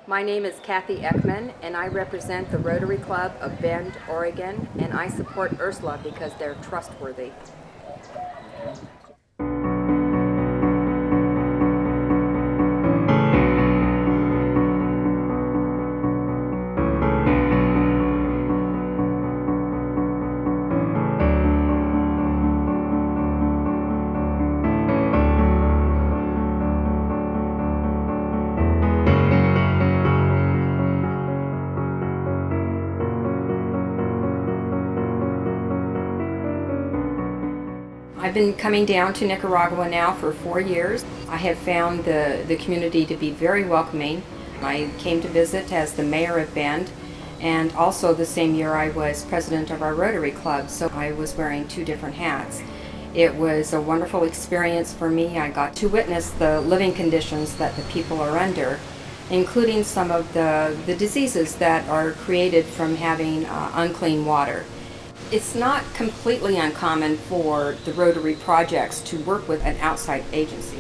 My name is Kathy Eckman, and I represent the Rotary Club of Bend, Oregon, and I support ERSLA because they're trustworthy. I've been coming down to Nicaragua now for 4 years. I have found the community to be very welcoming. I came to visit as the mayor of Bend, and also the same year I was president of our Rotary Club, so I was wearing 2 different hats. It was a wonderful experience for me. I got to witness the living conditions that the people are under, including some of the diseases that are created from having unclean water. It's not completely uncommon for the Rotary projects to work with an outside agency.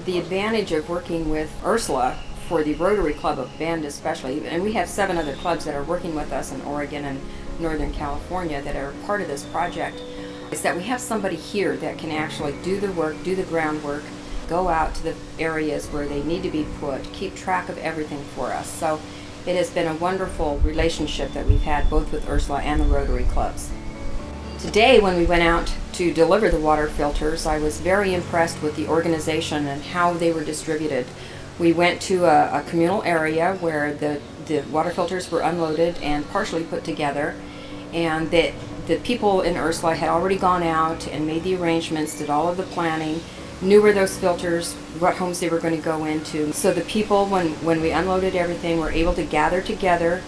The advantage of working with ERSLA for the Rotary Club of Bend especially, and we have 7 other clubs that are working with us in Oregon and Northern California that are part of this project, is that we have somebody here that can actually do the work, do the groundwork, go out to the areas where they need to be put, keep track of everything for us. So it has been a wonderful relationship that we've had both with ERSLA and the Rotary clubs. Today, when we went out to deliver the water filters, I was very impressed with the organization and how they were distributed. We went to a communal area where the water filters were unloaded and partially put together, and the people in ERSLA had already gone out and made the arrangements, did all of the planning, knew where those filters, what homes they were going to go into. So the people, when we unloaded everything, were able to gather together.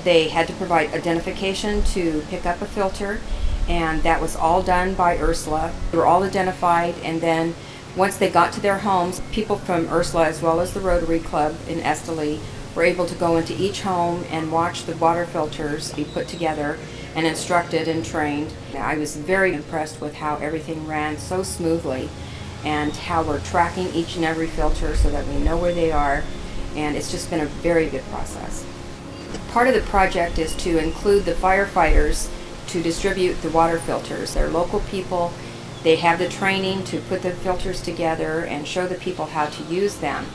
They had to provide identification to pick up a filter, and that was all done by ERSLA. They were all identified, and then once they got to their homes, people from ERSLA as well as the Rotary Club in ERSLA were able to go into each home and watch the water filters be put together and instructed and trained. I was very impressed with how everything ran so smoothly, and how we're tracking each and every filter so that we know where they are, and it's just been a very good process. Part of the project is to include the firefighters to distribute the water filters. They're local people. They have the training to put the filters together and show the people how to use them.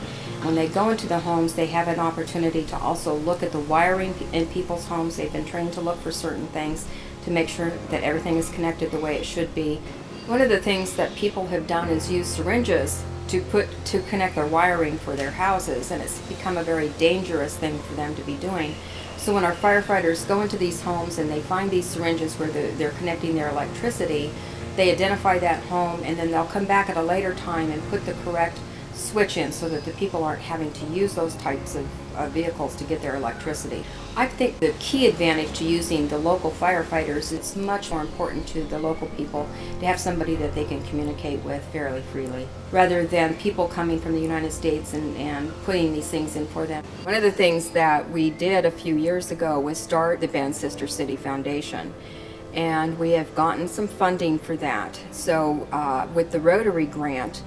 When they go into the homes, they have an opportunity to also look at the wiring in people's homes. They've been trained to look for certain things to make sure that everything is connected the way it should be. One of the things that people have done is use syringes to connect their wiring for their houses, and it's become a very dangerous thing for them to be doing. So when our firefighters go into these homes and they find these syringes where they're connecting their electricity, they identify that home, and then they'll come back at a later time and put the correct switch in so that the people aren't having to use those types of vehicles to get their electricity. I think the key advantage to using the local firefighters, it's much more important to the local people to have somebody that they can communicate with fairly freely, rather than people coming from the United States and putting these things in for them. One of the things that we did a few years ago was start the Bend Sister City Foundation, and we have gotten some funding for that. So with the Rotary grant,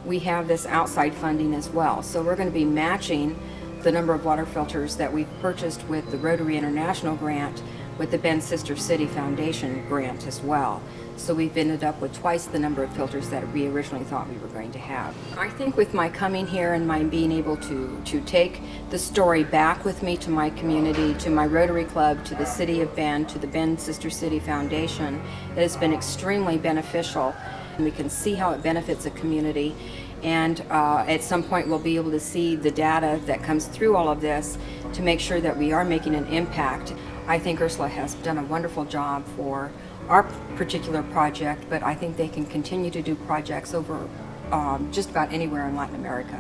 we have this outside funding as well. So we're going to be matching the number of water filters that we've purchased with the Rotary International grant with the Bend Sister City Foundation grant as well. So we've ended up with twice the number of filters that we originally thought we were going to have. I think with my coming here and my being able to take the story back with me to my community, to my Rotary Club, to the City of Bend, to the Bend Sister City Foundation, it has been extremely beneficial. We can see how it benefits a community, and at some point we'll be able to see the data that comes through all of this to make sure that we are making an impact. I think ERSLA has done a wonderful job for our particular project, but I think they can continue to do projects over just about anywhere in Latin America.